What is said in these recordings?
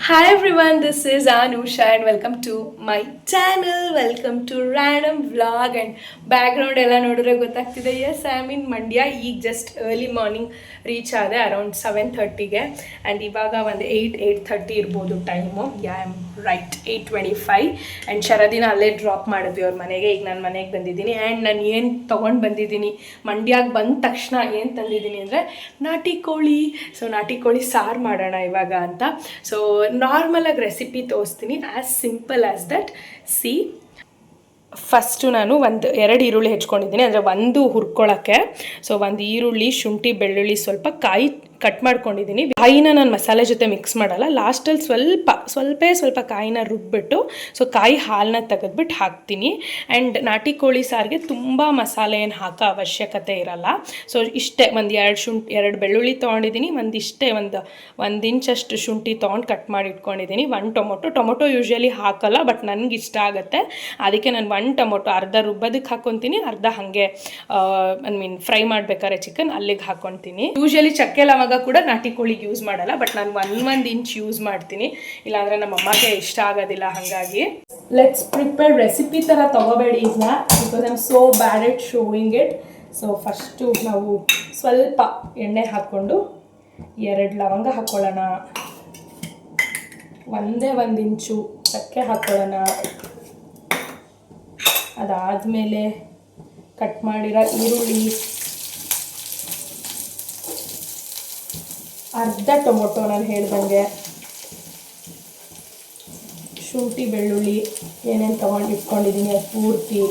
Hi everyone, this is Anusha and welcome to my channel. Welcome to random vlog and background ಎಲ್ಲ ನೋಡಿದ್ರೆ ಗೊತ್ತಾಗ್ತಿದೆ. Yes, I am in Mandya. ಈಗ just early morning reach ಆದೆ around 7:30ಗೆ and ಇವಾಗ ಒಂದು 8:30 ಇರ್ಬೋದು time. I am right 8:25 and ಶರದಿನ ಅಲ್ಲೇ ಡ್ರಾಪ್ ಮಾಡಿದ್ವಿ ಅವ್ರ ಮನೆಗೆ. ಈಗ ನಾನು ಮನೆಗೆ ಬಂದಿದ್ದೀನಿ ಆ್ಯಂಡ್ ನಾನು ಏನು ತೊಗೊಂಡು ಬಂದಿದ್ದೀನಿ ಮಂಡ್ಯಾಗೆ ಬಂದ ತಕ್ಷಣ ಏನು ತಂದಿದ್ದೀನಿ ಅಂದರೆ ನಾಟಿ ಕೋಳಿ. ಸೊ ನಾಟಿ ಕೋಳಿ ಸಾರು ಮಾಡೋಣ ಇವಾಗ ಅಂತ. ಸೊ ನಾರ್ಮಲಾಗಿ ರೆಸಿಪಿ ತೋರಿಸ್ತೀನಿ, as simple as that. C, first ನಾನು ಎರಡು ಈರುಳ್ಳಿ ಹೆಚ್ಕೊಂಡಿದ್ದೀನಿ, ಅಂದರೆ ಒಂದು ಹುರ್ಕೊಳ್ಳೋಕ್ಕೆ. ಸೊ ಒಂದು ಈರುಳ್ಳಿ, ಶುಂಠಿ, ಬೆಳ್ಳುಳ್ಳಿ, ಸ್ವಲ್ಪ ಕಾಯಿ ಕಟ್ ಮಾಡ್ಕೊಂಡಿದ್ದೀನಿ. ಕಾಯಿನ ನಾನು ಮಸಾಲೆ ಜೊತೆ ಮಿಕ್ಸ್ ಮಾಡಲ್ಲ, ಲಾಸ್ಟಲ್ಲಿ ಸ್ವಲ್ಪ ಕಾಯಿನ ರುಬ್ಬಿಟ್ಟು ಸೊ ಕಾಯಿ ಹಾಲನ್ನ ತೆಗೆದ್ಬಿಟ್ಟು ಹಾಕ್ತೀನಿ. ಆ್ಯಂಡ್ ನಾಟಿ ಕೋಳಿ ಸಾರಿಗೆ ತುಂಬ ಮಸಾಲೆ ಏನು ಹಾಕೋ ಅವಶ್ಯಕತೆ ಇರಲ್ಲ. ಸೊ ಇಷ್ಟೇ ಒಂದು ಎರಡು ಬೆಳ್ಳುಳ್ಳಿ ತೊಗೊಂಡಿದ್ದೀನಿ, ಒಂದು ಇಂಚಷ್ಟು ಶುಂಠಿ ತೊಗೊಂಡು ಕಟ್ ಮಾಡಿ ಇಟ್ಕೊಂಡಿದ್ದೀನಿ. ಟೊಮೊಟೊ ಯೂಶ್ವಲಿ ಹಾಕಲ್ಲ, ಬಟ್ ನನಗೆ ಇಷ್ಟ ಆಗುತ್ತೆ, ಅದಕ್ಕೆ ನಾನು ಒಂದು ಟೊಮೊಟೊ ಅರ್ಧ ರುಬ್ಬೋದಕ್ಕೆ ಹಾಕ್ಕೊತೀನಿ, ಅರ್ಧ ಹಾಗೆ ಫ್ರೈ ಮಾಡ್ಬೇಕಾದ್ರೆ ಚಿಕನ್ ಅಲ್ಲಿಗೆ ಹಾಕ್ಕೊತೀನಿ. ಯೂಶ್ವಲಿ ಚಕ್ಕೆ ಲವಂಗ ಕೂಡ ನಾಟಿ ಕೋಳಿಗೆ ಯೂಸ್ ಮಾಡಲ್ಲ, ಬಟ್ ನಾನು ಒಂದು ಇಂಚ್ ಯೂಸ್ ಮಾಡ್ತೀನಿ, ಇಲ್ಲಾಂದರೆ ನಮ್ಮ ಅಮ್ಮಗೆ ಇಷ್ಟ ಆಗೋದಿಲ್ಲ. ಹಾಗಾಗಿ ಲೆಟ್ಸ್ ಪ್ರಿಪೇರ್. ರೆಸಿಪಿ ಥರ ತೊಗೋಬೇಡಿ ಇದನ್ನ, because I am so bad at sowing it. So first ನಾವು ಸ್ವಲ್ಪ ಎಣ್ಣೆ ಹಾಕ್ಕೊಂಡು 2 ಲವಂಗ ಹಾಕ್ಕೊಳ್ಳೋಣ, ಒಂದು ಇಂಚು ಚಕ್ಕೆ ಹಾಕ್ಕೊಳ್ಳೋಣ. ಅದಾದಮೇಲೆ ಕಟ್ ಮಾಡಿರೋ ಈರುಳ್ಳಿ, ಅರ್ಧ ಟೊಮೊಟೊ ನಾನು ಹೇಳ್ದಂಗೆ, ಶುಂಠಿ ಬೆಳ್ಳುಳ್ಳಿ ಏನೇನು ತೊಗೊಂಡು ಇಟ್ಕೊಂಡಿದ್ದೀನಿ ಅದು ಪೂರ್ತಿ.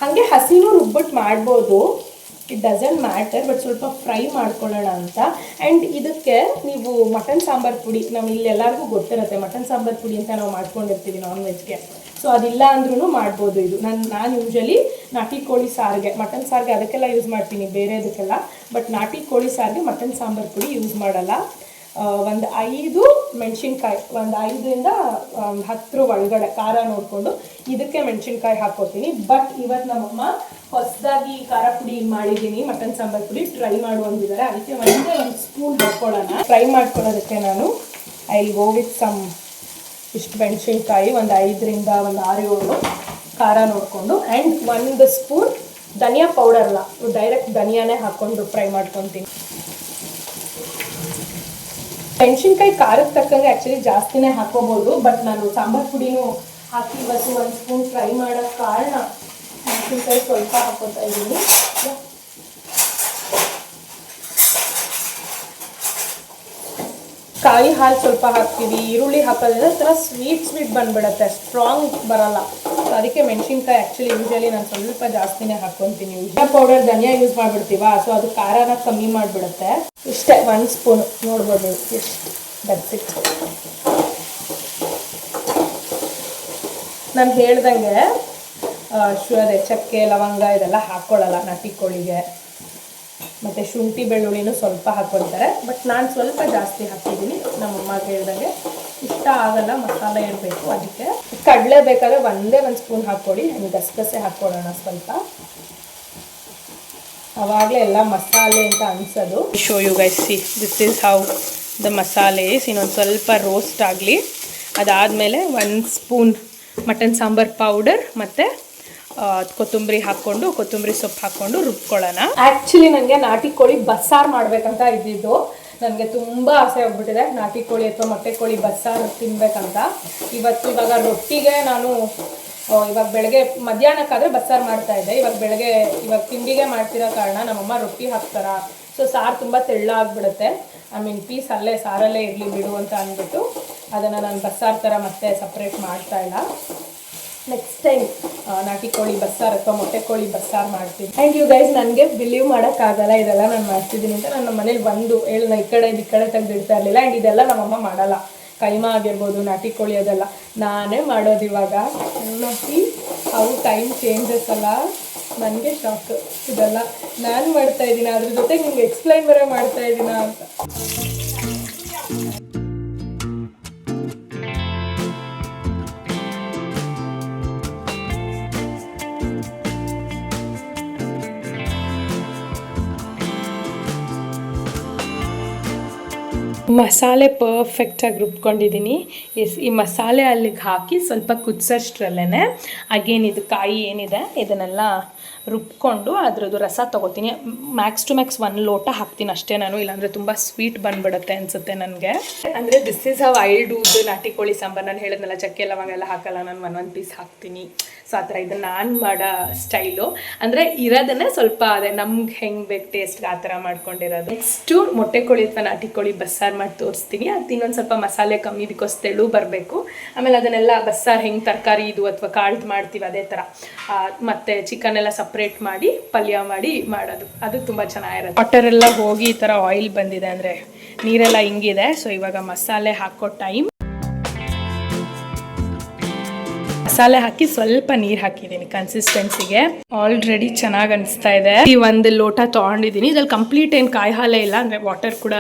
ಹಾಗೆ ಹಸಿನೂ ರುಬ್ಬಿಟ್ಟು ಮಾಡ್ಬೋದು, ಇಟ್ ಡಸಂಟ್ ಮ್ಯಾಟರ್, ಬಟ್ ಸ್ವಲ್ಪ ಫ್ರೈ ಮಾಡ್ಕೊಳ್ಳೋಣ ಅಂತ. ಆ್ಯಂಡ್ ಇದಕ್ಕೆ ನೀವು ಮಟನ್ ಸಾಂಬಾರು ಪುಡಿ, ನಾವು ಇಲ್ಲೆಲ್ಲರಿಗೂ ಗೊತ್ತಿರುತ್ತೆ ಮಟನ್ ಸಾಂಬಾರು ಪುಡಿ ಅಂತ ನಾವು ಮಾಡ್ಕೊಂಡಿರ್ತೀವಿ ನಾನ್ ವೆಜ್ಗೆ. ಸೊ ಅದಿಲ್ಲ ಅಂದ್ರೂ ಮಾಡ್ಬೋದು. ಇದು ನಾನು ಯೂಶ್ವಲಿ ನಾಟಿ ಕೋಳಿ ಸಾರಿಗೆ, ಮಟನ್ ಸಾರಿಗೆ ಅದಕ್ಕೆಲ್ಲ ಯೂಸ್ ಮಾಡ್ತೀನಿ, ಬೇರೆದಕ್ಕೆಲ್ಲ. ಬಟ್ ನಾಟಿ ಕೋಳಿ ಸಾರಿಗೆ ಮಟನ್ ಸಾಂಬಾರು ಪುಡಿ ಯೂಸ್ ಮಾಡಲ್ಲ. ಒಂದು 5 ಮೆಣಸಿನ್ಕಾಯಿ, ಒಂದು 5ರಿಂದ 10 ಒಳಗಡೆ ಖಾರ ನೋಡಿಕೊಂಡು ಇದಕ್ಕೆ ಮೆಣಸಿನ್ಕಾಯಿ ಹಾಕ್ಕೋತೀನಿ. ಬಟ್ ಇವತ್ತು ನಮ್ಮಮ್ಮ ಹೊಸದಾಗಿ ಖಾರ ಪುಡಿ ಮಾಡಿದ್ದೀನಿ, ಮಟನ್ ಸಾಂಬಾರು ಪುಡಿ ಟ್ರೈ ಮಾಡುವಂತಿದ್ದಾರೆ, ಅದಕ್ಕೆ ಒಂದು ಸ್ಪೂನ್ ಹಾಕ್ಕೊಳ್ಳೋಣ. ಫ್ರೈ ಮಾಡ್ಕೊಳ್ಳೋದಕ್ಕೆ ನಾನು I will go with some ಇಷ್ಟು ಮೆಣಸಿನ್ಕಾಯಿ, ಒಂದು 5ರಿಂದ 6-7 ಖಾರ ನೋಡಿಕೊಂಡು, ಆ್ಯಂಡ್ 1 ಸ್ಪೂನ್ ಧನಿಯಾ ಪೌಡರ್ ಅಲ್ಲ, ಡೈರೆಕ್ಟ್ ಧನಿಯಾನೇ ಹಾಕ್ಕೊಂಡು ಫ್ರೈ ಮಾಡ್ಕೊತೀನಿ. ಮೆಣಸಿನ್ಕಾಯಿ ಖಾರಕ್ಕೆ ತಕ್ಕಂಗೆ ಆ್ಯಕ್ಚುಲಿ ಜಾಸ್ತಿನೇ ಹಾಕೋಬೋದು, ಬಟ್ ನಾನು ಸಾಂಬಾರು ಪುಡಿನೂ ಹಾಕಿ ಇವತ್ತು 1 ಸ್ಪೂನ್ ಫ್ರೈ ಮಾಡೋ ಕಾರಣ ಮೆಣಸಿನ್ಕಾಯಿ ಸ್ವಲ್ಪ ಹಾಕೋತಾ ಇದ್ದೀನಿ. ಕಾಯಿ ಹಾಲು ಸ್ವಲ್ಪ ಹಾಕ್ತೀವಿ, ಈರುಳ್ಳಿ ಹಾಕೋದ್ರಿಂದ ಥರ ಸ್ವೀಟ್ ಬಂದುಬಿಡುತ್ತೆ, ಸ್ಟ್ರಾಂಗ್ ಬರೋಲ್ಲ. ಸೊ ಅದಕ್ಕೆ ಮೆಣಸಿನ್ಕಾಯಿ ಆ್ಯಕ್ಚುಲಿ ಯೂಶ್ವಲಿ ನಾನು ಸ್ವಲ್ಪ ಜಾಸ್ತಿನೇ ಹಾಕ್ಕೊತೀನಿ. ಧನಿಯಾ ಪೌಡರ್ ಧನಿಯಾ ಯೂಸ್ ಮಾಡಿಬಿಡ್ತೀವ, ಸೊ ಅದು ಖಾರನ ಕಮ್ಮಿ ಮಾಡಿಬಿಡುತ್ತೆ. ಇಷ್ಟೇ 1 ಸ್ಪೂನ್ ನೋಡ್ಬೋದು, ಎಷ್ಟು ದಟ್ಸ್ ಇಟ್. ನಾನು ಹೇಳ್ದಂಗೆ ಅದೇ ಚಕ್ಕೆ ಲವಂಗ ಇದೆಲ್ಲ ಹಾಕ್ಕೊಳ್ಳಲ್ಲ ನಾಟಿ ಕೋಳಿಗೆ. ಮತ್ತು ಶುಂಠಿ ಬೆಳ್ಳುಳ್ಳಿನೂ ಸ್ವಲ್ಪ ಹಾಕ್ಕೊಳ್ತಾರೆ, ಬಟ್ ನಾನು ಸ್ವಲ್ಪ ಜಾಸ್ತಿ ಹಾಕಿದ್ದೀನಿ. ನಮ್ಮಮ್ಮಗೆ ಹೇಳ್ದಂಗೆ ಇಷ್ಟ ಆಗಲ್ಲ, ಮಸಾಲೆ ಇರಬೇಕು, ಅದಕ್ಕೆ ಕಡಲೆ ಬೇಕಾದ್ರೆ ಒಂದು ಸ್ಪೂನ್ ಹಾಕ್ಕೊಡಿ. ಗಸಗಸೆ ಹಾಕ್ಕೊಳ್ಳೋಣ ಸ್ವಲ್ಪ, ಆವಾಗಲೇ ಎಲ್ಲ ಮಸಾಲೆ ಅಂತ ಅನಿಸೋದು. Show you guys, see this is how the masala is. ಇನ್ನೊಂದು ಸ್ವಲ್ಪ ರೋಸ್ಟ್ ಆಗಲಿ. ಅದಾದಮೇಲೆ 1 ಸ್ಪೂನ್ ಮಟನ್ ಸಾಂಬಾರು ಪೌಡರ್ ಮತ್ತು ಕೊತ್ತಂಬರಿ ಸೊಪ್ಪು ಹಾಕ್ಕೊಂಡು ರುಬ್ಕೊಳ್ಳೋಣ. ಆ್ಯಕ್ಚುಲಿ ನನಗೆ ನಾಟಿ ಕೋಳಿ ಬಸ್ಸಾರು ಮಾಡಬೇಕಂತ ಇದ್ದಿದ್ದು, ನನಗೆ ತುಂಬ ಆಸೆ ಆಗ್ಬಿಟ್ಟಿದೆ ನಾಟಿ ಕೋಳಿ ಅಥವಾ ಮೊಟ್ಟೆ ಕೋಳಿ ಬಸ್ಸಾರು ತಿನ್ನಬೇಕಂತ. ಇವಾಗ ರೊಟ್ಟಿಗೆ ನಾನು ಇವಾಗ ಬೆಳಗ್ಗೆ ಮಧ್ಯಾಹ್ನಕ್ಕಾದರೆ ಬಸ್ಸಾರು ಮಾಡ್ತಾಯಿದ್ದೆ, ಇವಾಗ ತಿಂಡಿಗೆ ಮಾಡ್ತಿರೋ ಕಾರಣ ನಮ್ಮಮ್ಮ ರೊಟ್ಟಿ ಹಾಕ್ತಾರ. ಸೊ ಸಾರು ತುಂಬ ತೆಳ್ಳ ಆಗಿಬಿಡುತ್ತೆ, ಪೀಸ್ ಅಲ್ಲೇ ಸಾರಲ್ಲೇ ಇರಲಿ ಬಿಡು ಅಂತ ಅಂದ್ಬಿಟ್ಟು ಅದನ್ನು ನಾನು ಬಸ್ಸಾರು ಥರ ಮತ್ತೆ ಸಪ್ರೇಟ್ ಮಾಡ್ತಾಯಿಲ್ಲ. ನೆಕ್ಸ್ಟ್ ಟೈಮ್ ನಾಟಿ ಕೋಳಿ ಬಸ್ಸಾರು ಅಥವಾ ಮೊಟ್ಟೆ ಕೋಳಿ ಬಸ್ಸಾರು ಮಾಡ್ತೀನಿ. ಆ್ಯಂಡ್ ಯು ಗೈಸ್, ನನಗೆ ಬಿಲೀವ್ ಮಾಡೋಕ್ಕಾಗಲ್ಲ ಇದೆಲ್ಲ ನಾನು ಮಾಡ್ತಿದ್ದೀನಿ ಅಂತ. ನನ್ನ ಮನೇಲಿ ಈ ಕಡೆ ತೆಗೆದಿಡ್ತಾ ಇರಲಿಲ್ಲ. ಆ್ಯಂಡ್ ಇದೆಲ್ಲ ನಮ್ಮಮ್ಮ ಮಾಡಲ್ಲ, ಕೈಮಾ ಆಗಿರ್ಬೋದು, ನಾಟಿ ಕೋಳಿ ಅದೆಲ್ಲ ನಾನೇ ಮಾಡೋದು ಇವಾಗ. ನೋಡಿ ಹೌ ಟೈಮ್ ಚೇಂಜಸ್ ಅಲ್ಲ, ನನಗೆ ಶಾಕ್. ಇದೆಲ್ಲ ನಾನು ಮಾಡ್ತಾಯಿದ್ದೀನಿ, ಅದ್ರ ಜೊತೆಗೆ ನಿಮ್ಗೆ ಎಕ್ಸ್ಪ್ಲೈನ್ ಬೇರೆ ಮಾಡ್ತಾಯಿದ್ದೀನ ಅಂತ. ಮಸಾಲೆ ಪರ್ಫೆಕ್ಟಾಗಿ ರುಬ್ಕೊಂಡಿದ್ದೀನಿ. ಈ ಮಸಾಲೆ ಅಲ್ಲಿಗೆ ಹಾಕಿ ಸ್ವಲ್ಪ ಕುದಿಸೋಷ್ಟ್ರಲ್ಲೇ ಅಗೇನ್ ಇದು ಕಾಯಿ ಏನಿದೆ ಇದನ್ನೆಲ್ಲ ರುಬ್ಕೊಂಡು ಅದರದ್ದು ರಸ ತೊಗೋತೀನಿ. ಮ್ಯಾಕ್ಸ್ ಟು ಮ್ಯಾಕ್ಸ್ 1 ಲೋಟ ಹಾಕ್ತೀನಿ ಅಷ್ಟೇ ನಾನು, ಇಲ್ಲಾಂದರೆ ತುಂಬ ಸ್ವೀಟ್ ಬಂದುಬಿಡುತ್ತೆ ಅನಿಸುತ್ತೆ ನನಗೆ. ಅಂದರೆ this is how I do ದು ನಾಟಿ ಕೋಳಿ ಸಾಂಬಾರು. ನಾನು ಹೇಳಿದ್ನಲ್ಲ ಚಕ್ಕೆ ಲವಂಗ ಎಲ್ಲ ಹಾಕಲ್ಲ, ನಾನು ಒಂದೊಂದು ಪೀಸ್ ಹಾಕ್ತೀನಿ. ಸೊ ಆ ಥರ ಇದು ನಾನು ಮಾಡೋ ಸ್ಟೈಲು. ಅಂದರೆ ಇರೋದನ್ನೇ ಸ್ವಲ್ಪ ಅದೇ ನಮ್ಗೆ ಹೆಂಗೆ ಬೇಕು ಟೇಸ್ಟ್ಗೆ ಆ ಥರ ಮಾಡ್ಕೊಂಡಿರೋದು. ನೆಕ್ಸ್ಟು ಮೊಟ್ಟೆ ಕೋಳಿ ಅಥವಾ ನಾಟಿ ಕೋಳಿ ಬಸ್ಸಾರು ಮಾಡಿ ತೋರಿಸ್ತೀನಿ. ಅದು ಇನ್ನೊಂದು ಸ್ವಲ್ಪ ಮಸಾಲೆ ಕಮ್ಮಿ, ಬಿಕಾಸ್ ತೆಳು ಬರಬೇಕು. ಆಮೇಲೆ ಅದನ್ನೆಲ್ಲ ಬಸ್ಸಾರು ಹೆಂಗೆ ತರಕಾರಿ ಇದು ಅಥವಾ ಕಾಳ್ದು ಮಾಡ್ತೀವಿ ಅದೇ ಥರ, ಮತ್ತು ಚಿಕನ್ ಎಲ್ಲ ಸಪ್ರೇಟ್ ಮಾಡಿ ಪಲ್ಯ ಮಾಡಿ ಮಾಡೋದು, ಅದು ತುಂಬ ಚೆನ್ನಾಗಿರುತ್ತೆ. ವಾಟರೆಲ್ಲ ಹೋಗಿ ಈ ಥರ ಆಯಿಲ್ ಬಂದಿದೆ, ಅಂದರೆ ನೀರೆಲ್ಲ ಹಿಂಗಿದೆ. ಸೊ ಇವಾಗ ಮಸಾಲೆ ಹಾಕೋ ಟೈಮ್. ಮಸಾಲೆ ಹಾಕಿ ಸ್ವಲ್ಪ ನೀರು ಹಾಕಿದ್ದೀನಿ ಕನ್ಸಿಸ್ಟೆನ್ಸಿಗೆ. ಆಲ್ರೆಡಿ ಚೆನ್ನಾಗಿ ಅನಿಸ್ತಾ ಇದೆ. ಈ 1 ಲೋಟ ತೊಗೊಂಡಿದ್ದೀನಿ. ಇದ್ರಲ್ಲಿ ಕಂಪ್ಲೀಟ್ ಏನು ಕಾಯಿ ಹಾಲೇ ಇಲ್ಲ, ಅಂದರೆ ವಾಟರ್ ಕೂಡ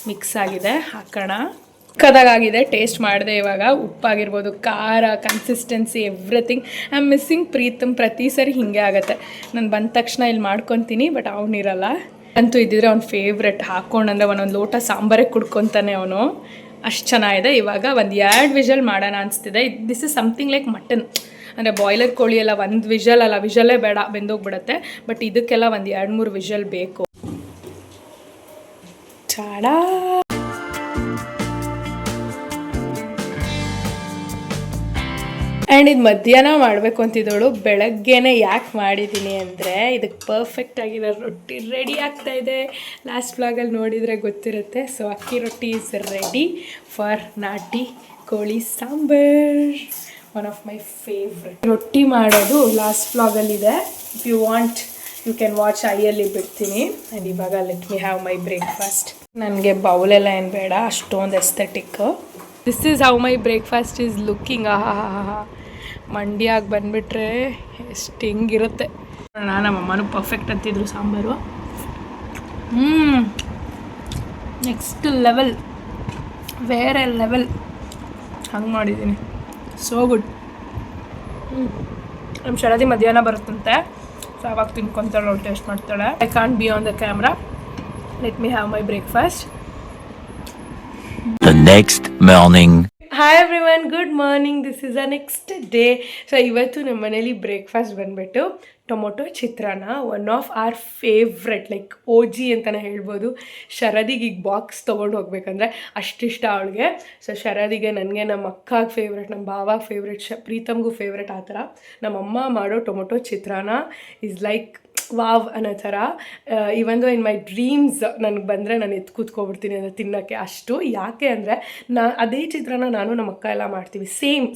ಮಿಕ್ಸ್ ಆಗಿದೆ. ಹಾಕೋಣ. ಕದಾಗಿದೆ. ಟೇಸ್ಟ್ ಮಾಡಿದೆ ಇವಾಗ. ಉಪ್ಪಾಗಿರ್ಬೋದು, ಖಾರ, consistency, everything. I am missing Pritam. ಪ್ರತಿ ಸರಿ ಹಿಂಗೆ ಆಗುತ್ತೆ. ನಾನು ಬಂದ ತಕ್ಷಣ ಇಲ್ಲಿ ಮಾಡ್ಕೊತೀನಿ, ಬಟ್ ಅವನಿರಲ್ಲ. ಅಂತೂ ಇದ್ದಿದ್ರೆ ಅವ್ನ ಫೇವ್ರೆಟ್. ಹಾಕ್ಕೊಂಡಂದ್ರೆ ಒಂದೊಂದು ಲೋಟ ಸಾಂಬಾರೇ ಕುಡ್ಕೊತಾನೆ ಅವನು. ಅಷ್ಟು ಚೆನ್ನಾಗಿದೆ. ಇವಾಗ 1-2 ವಿಷಲ್ ಮಾಡೋಣ ಅನಿಸ್ತಿದೆ. This is something like mutton. ಅಂದರೆ ಬಾಯ್ಲರ್ ಕೋಳಿ ಎಲ್ಲ 1 ವಿಷಲ್ ಅಲ್ಲ, ವಿಷಲ್ಲೇ ಬೇಡ, ಬೆಂದೋಗ್ಬಿಡುತ್ತೆ. ಬಟ್ ಇದಕ್ಕೆಲ್ಲ 1-2-3 ವಿಷಲ್ ಬೇಕು. ಚಾಡಾ. ಆ್ಯಂಡ್ ಇದು ಮಧ್ಯಾಹ್ನ ಮಾಡಬೇಕು ಅಂತಿದ್ದೋಳು. ಬೆಳಗ್ಗೆನೇ ಯಾಕೆ ಮಾಡಿದ್ದೀನಿ ಅಂದರೆ ಇದಕ್ಕೆ ಪರ್ಫೆಕ್ಟ್ ಆಗಿರೋ ರೊಟ್ಟಿ ರೆಡಿ ಆಗ್ತಾಯಿದೆ. ಲಾಸ್ಟ್ ವ್ಲಾಗಲ್ಲಿ ನೋಡಿದರೆ ಗೊತ್ತಿರುತ್ತೆ. ಸೊ ಅಕ್ಕಿ ರೊಟ್ಟಿ ಈಸ್ ರೆಡಿ ಫಾರ್ ನಾಟಿ ಕೋಳಿ sambar. One of my favourite. ರೊಟ್ಟಿ ಮಾಡೋದು ಲಾಸ್ಟ್ ವ್ಲಾಗಲ್ಲಿದೆ. If you want you can watch. ಐಯಲ್ಲಿ ಬಿಡ್ತೀನಿ. ಆ್ಯಂಡ್ ಇವಾಗ let me have my breakfast. ನನಗೆ ಬೌಲೆಲ್ಲ ಏನು ಬೇಡ, ಅಷ್ಟೊಂದು aesthetic. This is how my breakfast is looking. ಮಂಡ್ಯಾಗಿ ಬಂದುಬಿಟ್ರೆ ಎಷ್ಟು ಹೆಂಗಿರುತ್ತೆ. ನಮ್ಮಮ್ಮನೂ ಪರ್ಫೆಕ್ಟ್ ಅಂತಿದ್ರು ಸಾಂಬಾರು. ನೆಕ್ಸ್ಟ್ ಲೆವೆಲ್, ಬೇರೆ ಲೆವೆಲ್. ಹಂಗೆ ಮಾಡಿದ್ದೀನಿ. So good. ನಮ್ಮ ಶರದಿ ಮಧ್ಯಾಹ್ನ ಬರುತ್ತಂತೆ. ಸೊ ಅವಾಗ ತಿನ್ಕೊತಾಳೆ, ಅವಳು ಟೇಸ್ಟ್ ಮಾಡ್ತಾಳೆ. I can't be on the camera. Let me have my breakfast. The next morning. Hi everyone, good morning. This is a next day. So ಇವತ್ತು ನಮ್ಮ ಮನೇಲಿ ಬ್ರೇಕ್ಫಾಸ್ಟ್ ಬಂದುಬಿಟ್ಟು tomato chitranna. One of our favourite, like OG ಅಂತಲೇ ಹೇಳ್ಬೋದು. ಶರದಿಗೆ ಈಗ box ತೊಗೊಂಡು ಹೋಗ್ಬೇಕಂದ್ರೆ ಅಷ್ಟಿಷ್ಟ ಅವಳಿಗೆ. ಸೊ ಶರದಿಗೆ, ನನಗೆ, ನಮ್ಮ ಅಕ್ಕಾಗೆ ಫೇವ್ರೆಟ್, ನಮ್ಮ ಬಾವಾಗ ಫೇವ್ರೆಟ್, ಪ್ರೀತಮ್ಗೂ ಫೇವ್ರೆಟ್. ಆ ಥರ ನಮ್ಮಮ್ಮ ಮಾಡೋ tomato chitranna is like wow ಅನ್ನೋ ಥರ. ಇವಂದು ಇನ್ ಮೈ ಡ್ರೀಮ್ಸ್ ನನಗೆ ಬಂದರೆ ನಾನು ಎತ್ತು ಕೂತ್ಕೊಬಿಡ್ತೀನಿ ಅಂದರೆ ತಿನ್ನೋಕ್ಕೆ. ಅಷ್ಟು ಯಾಕೆ ಅಂದರೆ ಅದೇ ಚಿತ್ರಾನ್ನ ನಾನು ನಮ್ಮ ಅಕ್ಕ ಎಲ್ಲ ಮಾಡ್ತೀವಿ.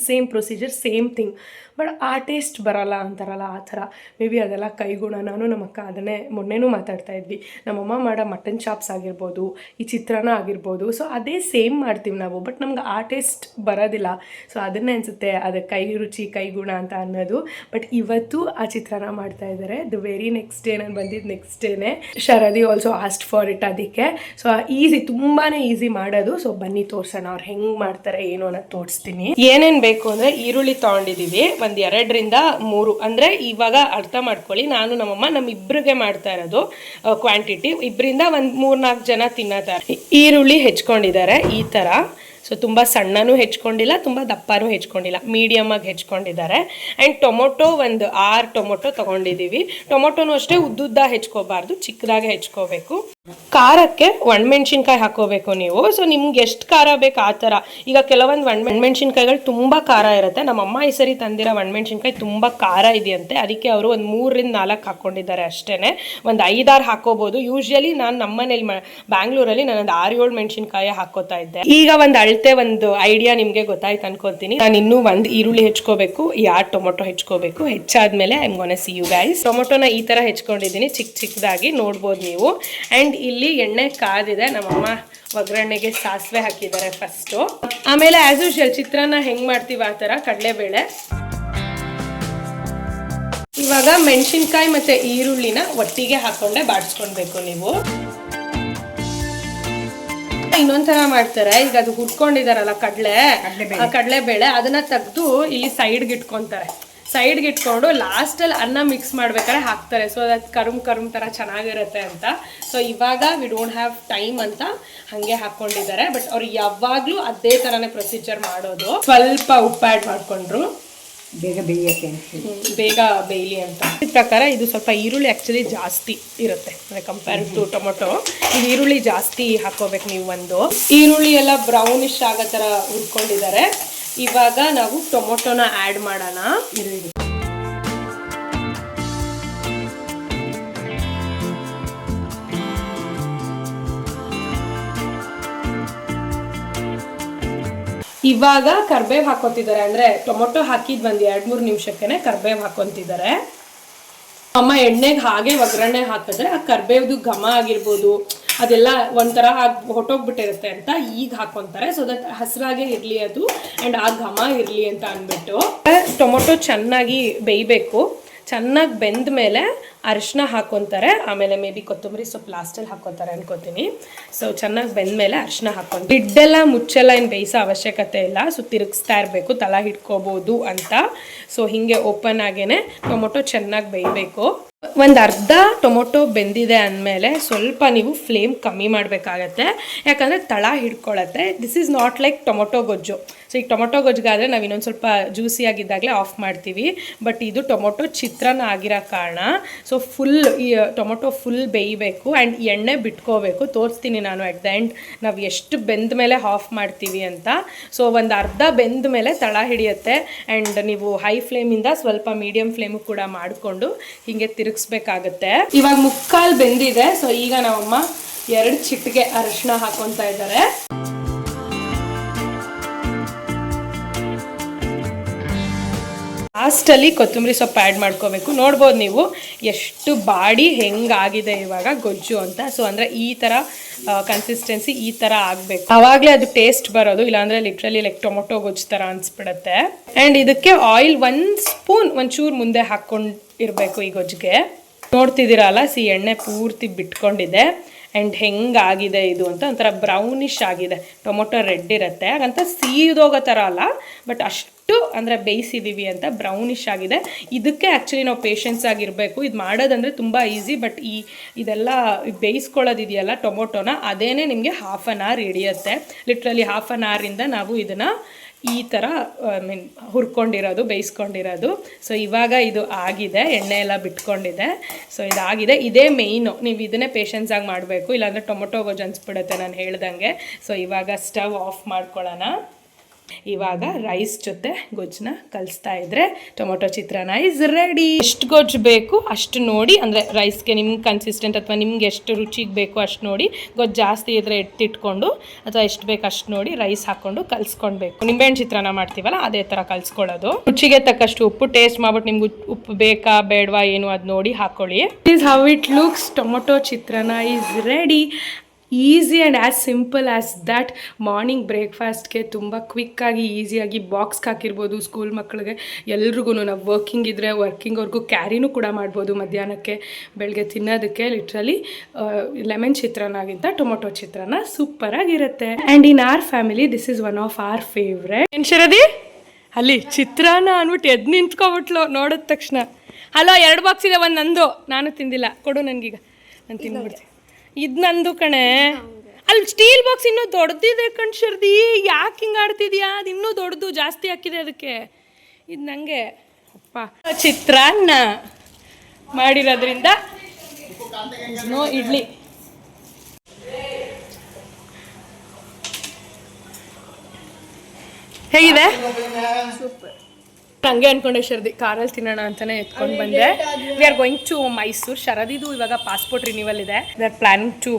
Same procedure, same thing. But ಆ ಟೇಸ್ಟ್ ಬರೋಲ್ಲ ಅಂತಾರಲ್ಲ, ಆ ಥರ. ಮೇ ಬಿ ಅದೆಲ್ಲ ಕೈಗುಣ. ನಾನು ನಮ್ಮ ಅಕ್ಕ ಅದನ್ನೇ ಮೊನ್ನೆನೂ ಮಾತಾಡ್ತಾ ಇದ್ವಿ. ನಮ್ಮಮ್ಮ ಮಾಡೋ ಮಟನ್ ಚಾಪ್ಸ್ ಆಗಿರ್ಬೋದು, ಈ ಚಿತ್ರಾನ್ನ ಆಗಿರ್ಬೋದು. ಸೊ ಅದೇ ಸೇಮ್ ಮಾಡ್ತೀವಿ ನಾವು, ಬಟ್ ನಮ್ಗೆ ಆ ಟೇಸ್ಟ್ ಬರೋದಿಲ್ಲ. ಸೊ ಅದನ್ನೇ ಅನಿಸುತ್ತೆ ಅದು ಕೈ ರುಚಿ, ಕೈಗುಣ ಅಂತ ಅನ್ನೋದು. ಬಟ್ ಇವತ್ತು ಆ ಚಿತ್ರಾನ್ನ ಮಾಡ್ತಾ ಇದ್ದಾರೆ. ದ ವೆರಿ ನೆಕ್ಸ್ಟ್ ಡೇ, ನಾನು ಬಂದಿದ್ದು ನೆಕ್ಸ್ಟ್ ಡೇನೆ. Sharadi also asked for it. ಅದಕ್ಕೆ ಸೊ ಈಸಿ, ತುಂಬಾ ಈಸಿ ಮಾಡೋದು. ಸೊ ಬನ್ನಿ ತೋರಿಸೋಣ ಅವ್ರು ಹೆಂಗೆ ಮಾಡ್ತಾರೆ ಏನು ಅನ್ನೋದು ತೋರಿಸ್ತೀನಿ. ಏನೇನು ಬೇಕು ಅಂದರೆ ಈರುಳ್ಳಿ ತೊಗೊಂಡಿದ್ದೀವಿ, 2-3. ಅಂದರೆ ಇವಾಗ ಅರ್ಥ ಮಾಡ್ಕೊಳ್ಳಿ, ನಾನು ನಮ್ಮಮ್ಮ ನಮ್ಮಿಬ್ಬರಿಗೆ ಮಾಡ್ತಾ ಇರೋದು ಕ್ವಾಂಟಿಟಿ. 2ರಿಂದ 3-4 ಜನ ತಿನ್ನೋತಾರೆ. ಈರುಳ್ಳಿ ಹೆಚ್ಕೊಂಡಿದ್ದಾರೆ ಈ ಥರ. ಸೊ ತುಂಬ ಸಣ್ಣನೂ ಹೆಚ್ಕೊಂಡಿಲ್ಲ, ತುಂಬ ದಪ್ಪನೂ ಹೆಚ್ಕೊಂಡಿಲ್ಲ, ಮೀಡಿಯಮಾಗಿ ಹೆಚ್ಕೊಂಡಿದ್ದಾರೆ. ಆ್ಯಂಡ್ ಟೊಮೊಟೊ 6 ಟೊಮೊಟೊ ತೊಗೊಂಡಿದ್ದೀವಿ. ಟೊಮೊಟೊನೂ ಅಷ್ಟೇ ಉದ್ದುದ್ದ ಹೆಚ್ಕೋಬಾರ್ದು, ಚಿಕ್ಕದಾಗೆ ಹೆಚ್ಕೋಬೇಕು. ಖಾರಕ್ಕೆ ಒಣಮೆಣ್ಸಿನ್ಕಾಯಿ ಹಾಕೋಬೇಕು ನೀವು. ಸೊ ನಿಮ್ಗೆ ಎಷ್ಟು ಖಾರ ಬೇಕು ಆ ಥರ. ಈಗ ಕೆಲವೊಂದು ಒಣಮೆಣ್ಸಿನ್ಕಾಯಿಗಳು ತುಂಬ ಖಾರ ಇರುತ್ತೆ. ನಮ್ಮಮ್ಮ ಈ ಸರಿ ತಂದಿರೋ ಒಣಮೆಣ್ಸಿನ್ಕಾಯಿ ತುಂಬ ಖಾರ ಇದೆಯಂತೆ. ಅದಕ್ಕೆ ಅವರು 3-4 ಹಾಕ್ಕೊಂಡಿದ್ದಾರೆ ಅಷ್ಟೇ. 5-6 ಹಾಕೋಬೋದು. ಯೂಶ್ವಲಿ ನಾನು ನಮ್ಮನೇಲಿ ಬ್ಯಾಂಗ್ಳೂರಲ್ಲಿ ನಾನು 6-7 ಮೆಣಸಿನ್ಕಾಯಿ ಹಾಕೋತಾ ಇದ್ದೆ. ಈಗ ಒಂದು ಐಡಿಯಾ ನಿಮಗೆ ಗೊತ್ತಾಯ್ತು ಅನ್ಕೊತೀನಿ. ನಾನು ಇನ್ನೂ 1 ಈರುಳ್ಳಿ ಹೆಚ್ಕೋಬೇಕು, 2 ಟೊಮೊಟೊ ಹೆಚ್ಕೋಬೇಕು. ಹೆಚ್ಚಾದ್ಮೇಲೆ I am gonna see you guys. ಟೊಮೊಟೊನ ಈ ಥರ ಹೆಚ್ಕೊಂಡಿದ್ದೀನಿ, ಚಿಕ್ಕದಾಗಿ ನೋಡ್ಬೋದು ನೀವು. ಆ್ಯಂಡ್ ಇಲ್ಲಿ ಎಣ್ಣೆ ಕಾದಿದೆ. ನಮ್ಮಮ್ಮ ಒಗ್ಗರಣೆಗೆ ಸಾಸಿವೆ ಹಾಕಿದ್ದಾರೆ ಫಸ್ಟು. ಆಮೇಲೆ ಆ್ಯಸ್ ಯೂಶುವಲ್ ಚಿತ್ರಾನ್ನ ಹೆಂಗೆ ಮಾಡ್ತೀವಿ ಆ ಥರ ಕಡಲೆಬೇಳೆ. ಇವಾಗ ಮೆಣಸಿನ್ಕಾಯಿ ಮತ್ತು ಈರುಳ್ಳಿನ ಒಟ್ಟಿಗೆ ಹಾಕ್ಕೊಂಡೆ ಬಾಡಿಸ್ಕೊಳ್ಬೇಕು ನೀವು. ಇನ್ನೊಂಥರ ಮಾಡ್ತಾರೆ, ಈಗ ಅದು ಹುರ್ಕೊಂಡಿದಾರಲ್ಲ ಕಡಲೆಬೇಳೆ, ಅದನ್ನ ತೆಗೆದು ಇಲ್ಲಿ ಸೈಡ್ಗೆ ಇಟ್ಕೊತಾರೆ. ಸೈಡ್ಗೆ ಇಟ್ಕೊಂಡು ಲಾಸ್ಟಲ್ಲಿ ಅನ್ನ ಮಿಕ್ಸ್ ಮಾಡ್ಬೇಕಾದ್ರೆ ಹಾಕ್ತಾರೆ. ಸೊ ಅದು ಕರುಮ್ ಥರ ಚೆನ್ನಾಗಿರುತ್ತೆ ಅಂತ. ಸೊ ಇವಾಗ ವಿ ಡೋಂಟ್ ಹ್ಯಾವ್ ಟೈಮ್ ಅಂತ ಹಾಗೆ ಹಾಕ್ಕೊಂಡಿದ್ದಾರೆ. ಬಟ್ ಅವ್ರು ಯಾವಾಗಲೂ ಅದೇ ಥರನೇ ಪ್ರೊಸೀಜರ್ ಮಾಡೋದು. ಸ್ವಲ್ಪ ಉಪ್ಪು ಆ್ಯಡ್ ಮಾಡಿಕೊಂಡ್ರು ಬೇಗ ಬೇಯಲಿ ಅಂತ. ಈ ಪ್ರಕಾರ ಇದು ಸ್ವಲ್ಪ ಈರುಳ್ಳಿ ಆ್ಯಕ್ಚುಲಿ ಜಾಸ್ತಿ ಇರುತ್ತೆ ಅಂದರೆ ಕಂಪೇರ್ ಟು ಟೊಮೊಟೊ. ಇದು ಈರುಳ್ಳಿ ಜಾಸ್ತಿ ಹಾಕೋಬೇಕು ನೀವು. ಒಂದು ಈರುಳ್ಳಿ ಎಲ್ಲ ಬ್ರೌನಿಶ್ ಆಗೋ ಥರ ಹುರ್ಕೊಂಡಿದ್ದಾರೆ. ಇವಾಗ ನಾವು ಟೊಮೊಟೊನ ಆ್ಯಡ್ ಮಾಡೋಣ. ಇವಾಗ ಕರ್ಬೇವು ಹಾಕೋತಿದ್ದಾರೆ. ಅಂದರೆ ಟೊಮೊಟೊ ಹಾಕಿದ್ ಒಂದು 2-3 ನಿಮಿಷಕ್ಕೆ ಕರ್ಬೇವು ಹಾಕೊತಿದ್ದಾರೆ. ಅಮ್ಮ ಎಣ್ಣೆಗೆ ಹಾಗೆ ಒಗ್ಗರಣೆ ಹಾಕಿದ್ರೆ ಆ ಕರ್ಬೇವ್ದು ಘಮ ಆಗಿರ್ಬೋದು ಅದೆಲ್ಲ ಒಂಥರ ಹೊಟ್ಟೋಗ್ಬಿಟ್ಟಿರುತ್ತೆ ಅಂತ ಈಗ ಹಾಕೊತಾರೆ. ಸೊ ದಟ್ ಹಸಿರಾಗೆ ಇರಲಿ ಅದು ಆ್ಯಂಡ್ ಆ ಘಮ ಇರಲಿ ಅಂತ ಅಂದ್ಬಿಟ್ಟು. ಟೊಮೊಟೊ ಚೆನ್ನಾಗಿ ಬೇಯಬೇಕು. ಚೆನ್ನಾಗಿ ಬೆಂದ ಮೇಲೆ ಅರಿಶಿನ ಹಾಕೊತಾರೆ. ಆಮೇಲೆ ಮೇ ಬಿ ಕೊತ್ತಂಬರಿ ಸೊಪ್ಪು ಲಾಸ್ಟಲ್ಲಿ ಹಾಕೋತಾರೆ ಅನ್ಕೋತೀನಿ. ಸೊ ಚೆನ್ನಾಗಿ ಬೆಂದ ಮೇಲೆ ಅರಿಶಿನ ಹಾಕೊಂಡು ಹಿಡ್ಡೆಲ್ಲ ಮುಚ್ಚೆಲ್ಲ ಏನು ಬೇಯಿಸೋ ಅವಶ್ಯಕತೆ ಇಲ್ಲ. ಸೊ ತಿರುಗಿಸ್ತಾ ಇರಬೇಕು, ತಲ ಹಿಡ್ಕೋಬೋದು ಅಂತ. ಸೊ ಹೀಗೆ ಓಪನ್ ಆಗೇನೆ ಟೊಮೊಟೊ ಚೆನ್ನಾಗಿ ಬೇಯಬೇಕು. ಒಂದು ಅರ್ಧ ಟೊಮೊಟೊ ಬೆಂದಿದೆ ಅಂದಮೇಲೆ ಸ್ವಲ್ಪ ನೀವು ಫ್ಲೇಮ್ ಕಮ್ಮಿ ಮಾಡಬೇಕಾಗತ್ತೆ. ಯಾಕಂದರೆ ತಳ ಹಿಡ್ಕೊಳತ್ತೆ. This is not like tomato ಗೊಜ್ಜು. ಸೊ ಈಗ ಟೊಮೊಟೊ ಗೊಜ್ಜಿಗಾದರೆ ನಾವು ಇನ್ನೊಂದು ಸ್ವಲ್ಪ ಜ್ಯೂಸಿಯಾಗಿದ್ದಾಗಲೇ ಆಫ್ ಮಾಡ್ತೀವಿ. ಬಟ್ ಇದು ಟೊಮೊಟೊ ಚಿತ್ರಾನ್ನ ಆಗಿರೋ ಕಾರಣ ಸೊ ಫುಲ್ ಈ ಟೊಮೊಟೊ ಫುಲ್ ಬೇಯಬೇಕು ಆ್ಯಂಡ್ ಎಣ್ಣೆ ಬಿಟ್ಕೋಬೇಕು. ತೋರಿಸ್ತೀನಿ ನಾನು ಅಟ್ ದ ಎಂಡ್ ನಾವು ಎಷ್ಟು ಬೆಂದ ಮೇಲೆ ಆಫ್ ಮಾಡ್ತೀವಿ ಅಂತ. ಸೊ ಒಂದು ಅರ್ಧ ಬೆಂದ ಮೇಲೆ ತಳ ಹಿಡಿಯುತ್ತೆ. ಆ್ಯಂಡ್ ನೀವು ಹೈ ಫ್ಲೇಮಿಂದ ಸ್ವಲ್ಪ ಮೀಡಿಯಮ್ ಫ್ಲೇಮು ಕೂಡ ಮಾಡಿಕೊಂಡು ಹೀಗೆ ತಿರುಗಿಸ್ಬೇಕಾಗತ್ತೆ. ಇವಾಗ ಮುಕ್ಕಾಲು ಬೆಂದಿದೆ. ಸೊ ಈಗ ನಮ್ಮಮ್ಮ 2 ಚಿಟಿಕೆ ಅರಿಶಿನ ಹಾಕೊತಾ ಇದ್ದಾರೆ. ಲಾಸ್ಟಲ್ಲಿ ಕೊತ್ತಂಬರಿ ಸೊಪ್ಪು ಆ್ಯಡ್ ಮಾಡ್ಕೋಬೇಕು. ನೋಡ್ಬೋದು ನೀವು ಎಷ್ಟು ಬಾಡಿ ಹೆಂಗಾಗಿದೆ ಇವಾಗ ಗೊಜ್ಜು ಅಂತ. ಸೊ ಅಂದರೆ ಈ ಥರ ಕನ್ಸಿಸ್ಟೆನ್ಸಿ ಈ ಥರ ಆಗಬೇಕು. ಆವಾಗಲೇ ಅದು ಟೇಸ್ಟ್ ಬರೋದು. ಇಲ್ಲಾಂದರೆ ಲಿಟ್ರಲಿ ಲೈಕ್ ಟೊಮೊಟೊ ಗೊಜ್ಜು ಥರ ಅನಿಸ್ಬಿಡುತ್ತೆ. ಆ್ಯಂಡ್ ಇದಕ್ಕೆ ಆಯಿಲ್ 1 ಸ್ಪೂನ್ ಒಂಚೂರು ಮುಂದೆ ಹಾಕ್ಕೊಂಡು ಇರಬೇಕು ಈ ಗೊಜ್ಜಿಗೆ. ನೋಡ್ತಿದ್ದೀರಲ್ಲ, ಎಣ್ಣೆ ಪೂರ್ತಿ ಬಿಟ್ಕೊಂಡಿದೆ. ಆ್ಯಂಡ್ ಹೆಂಗಾಗಿದೆ ಇದು ಅಂತ ಒಂಥರ ಬ್ರೌನಿಶ್ ಆಗಿದೆ. ಟೊಮೊಟೊ ರೆಡ್ ಇರುತ್ತೆ, ಹಾಗಂತ ಸೀದೋಗೋ ಥರ ಅಲ್ಲ, ಬಟ್ ಅಷ್ಟು ಅಂದರೆ ಬೇಯಿಸಿದ್ದೀವಿ ಅಂತ ಬ್ರೌನಿಶ್ ಆಗಿದೆ. ಇದಕ್ಕೆ ಆ್ಯಕ್ಚುಲಿ ನಾವು ಪೇಷನ್ಸ್ ಆಗಿರಬೇಕು. ಇದು ಮಾಡೋದಂದರೆ ತುಂಬ ಈಸಿ. ಬಟ್ ಇದೆಲ್ಲ ಬೇಯಿಸ್ಕೊಳ್ಳೋದಿದೆಯಲ್ಲ ಟೊಮೊಟೊನ, ಅದೇನೇ ನಿಮಗೆ 1/2 hour ಹಿಡಿಯುತ್ತೆ. ಲಿಟ್ರಲಿ 1/2 hour ನಾವು ಇದನ್ನು ಈ ಥರ ಹುರ್ಕೊಂಡಿರೋದು, ಬೇಯಿಸ್ಕೊಂಡಿರೋದು. ಸೊ ಇವಾಗ ಇದು ಆಗಿದೆ, ಎಣ್ಣೆ ಎಲ್ಲ ಬಿಟ್ಕೊಂಡಿದೆ. ಸೊ ಇದಾಗಿದೆ. ಇದೇ ಮೇಯ್ನು. ನೀವು ಇದನ್ನೇ ಪೇಷನ್ಸಾಗಿ ಮಾಡಬೇಕು, ಇಲ್ಲಾಂದರೆ ಟೊಮೊಟೊ ಗೊಜ್ಜು ಅನ್ಸ್ಬಿಡುತ್ತೆ ನಾನು ಹೇಳ್ದಂಗೆ. ಸೊ ಇವಾಗ ಸ್ಟವ್ ಆಫ್ ಮಾಡ್ಕೊಳ್ಳೋಣ. ಇವಾಗ ರೈಸ್ ಜೊತೆ ಗೊಜ್ಜನ್ನ ಕಲಿಸ್ತಾ ಇದ್ರೆ ಟೊಮೊಟೊ ಚಿತ್ರಾನ್ನ ಇಸ್ ರೆಡಿ. ಎಷ್ಟು ಗೊಜ್ಜು ಬೇಕು ಅಷ್ಟು ನೋಡಿ, ಅಂದರೆ ರೈಸ್ಗೆ ನಿಮ್ಗೆ ಕನ್ಸಿಸ್ಟೆಂಟ್ ಅಥವಾ ನಿಮ್ಗೆ ಎಷ್ಟು ರುಚಿಗೆ ಬೇಕು ಅಷ್ಟು ನೋಡಿ. ಗೊಜ್ಜು ಜಾಸ್ತಿ ಇದ್ದರೆ ಎತ್ತಿಟ್ಕೊಂಡು ಅಥವಾ ಎಷ್ಟು ಬೇಕು ಅಷ್ಟು ನೋಡಿ ರೈಸ್ ಹಾಕ್ಕೊಂಡು ಕಲಿಸ್ಕೊಳ್ಬೇಕು. ನಿಂಬೆಹಣ್ಣು ಚಿತ್ರಾನ್ನ ಮಾಡ್ತೀವಲ್ಲ ಅದೇ ಥರ ಕಲಿಸ್ಕೊಳ್ಳೋದು. ರುಚಿಗೆ ತಕ್ಕಷ್ಟು ಉಪ್ಪು ಟೇಸ್ಟ್ ಮಾಡ್ಬಿಟ್ಟು ನಿಮ್ಗೆ ಉಪ್ಪು ಬೇಕಾ ಬೇಡವಾ ಏನು ಅದು ನೋಡಿ ಹಾಕ್ಕೊಳ್ಳಿ. Is how it looks. Tomato chitranna is ready. Easy and as simple as that. Morning ಬ್ರೇಕ್ಫಾಸ್ಟ್ಗೆ ತುಂಬ ಕ್ವಿಕ್ಕಾಗಿ ಈಸಿಯಾಗಿ ಬಾಕ್ಸ್ಗೆ ಹಾಕಿರ್ಬೋದು ಸ್ಕೂಲ್ ಮಕ್ಕಳಿಗೆ, ಎಲ್ರಿಗೂ. ನಾವು ವರ್ಕಿಂಗ್ ಇದ್ದರೆ ವರ್ಕಿಂಗ್ವರೆಗೂ ಕ್ಯಾರಿನೂ ಕೂಡ ಮಾಡ್ಬೋದು ಮಧ್ಯಾಹ್ನಕ್ಕೆ ಬೆಳಗ್ಗೆ ತಿನ್ನೋದಕ್ಕೆ. ಲಿಟ್ರಲಿ ಲೆಮನ್ ಚಿತ್ರಾನ್ನಗಿಂತ ಟೊಮೊಟೊ ಚಿತ್ರಾನ್ನ ಸೂಪರಾಗಿರುತ್ತೆ. And in our family this is one of our favourite. ಏನು ಶರದಿ ಅಲ್ಲಿ ಚಿತ್ರಾನ್ನ ಅಂದ್ಬಿಟ್ಟು ಎದ್ದು ನಿಂತ್ಕೊಬಿಟ್ಲು ನೋಡಿದ ತಕ್ಷಣ. ಹಲೋ 2 ಬಾಕ್ಸ್ ಇದೆ, ಒಂದು ನಂದು, ನಾನು ತಿಂದಿಲ್ಲ, ಕೊಡು ನನಗೀಗ, ನಾನು ತಿಂದ್ಬಿಡ್ತೀನಿ. ಇದು ನಂದು ಕಣೆ. ಅಲ್ಲಿ ಸ್ಟೀಲ್ ಬಾಕ್ಸ್ ಇನ್ನೂ ದೊಡ್ಡದಿದೆ ಕಣ್ ಶರ್ದಿ, ಯಾಕೆ ಹಿಂಗೆ ಆಡ್ತಿದ್ಯಾ? ಅದು ಇನ್ನೂ ದೊಡ್ಡದು, ಜಾಸ್ತಿ ಹಾಕಿದೆ ಅದಕ್ಕೆ. ಇದು ನನಗೆ ಅಪ್ಪ ಚಿತ್ರಾನ್ನ ಮಾಡಿರೋದ್ರಿಂದ ನೋ ಇಡ್ಲಿ. ಹೇಗಿದೆ? ಸೂಪರ್. ಹಂಗೆ ಅನ್ಕೊಂಡೆ ಶರದಿ ಕಾರಲ್ಲಿ ತಿನ್ನೋಣ ಅಂತಾನೆ ಎತ್ಕೊಂಡು ಬಂದೆ. We are going to Mysuru. ಶರದಿದು ಇವಾಗ ಪಾಸ್ಪೋರ್ಟ್ ರಿನಿವಲ್ ಇದೆ. We are planning to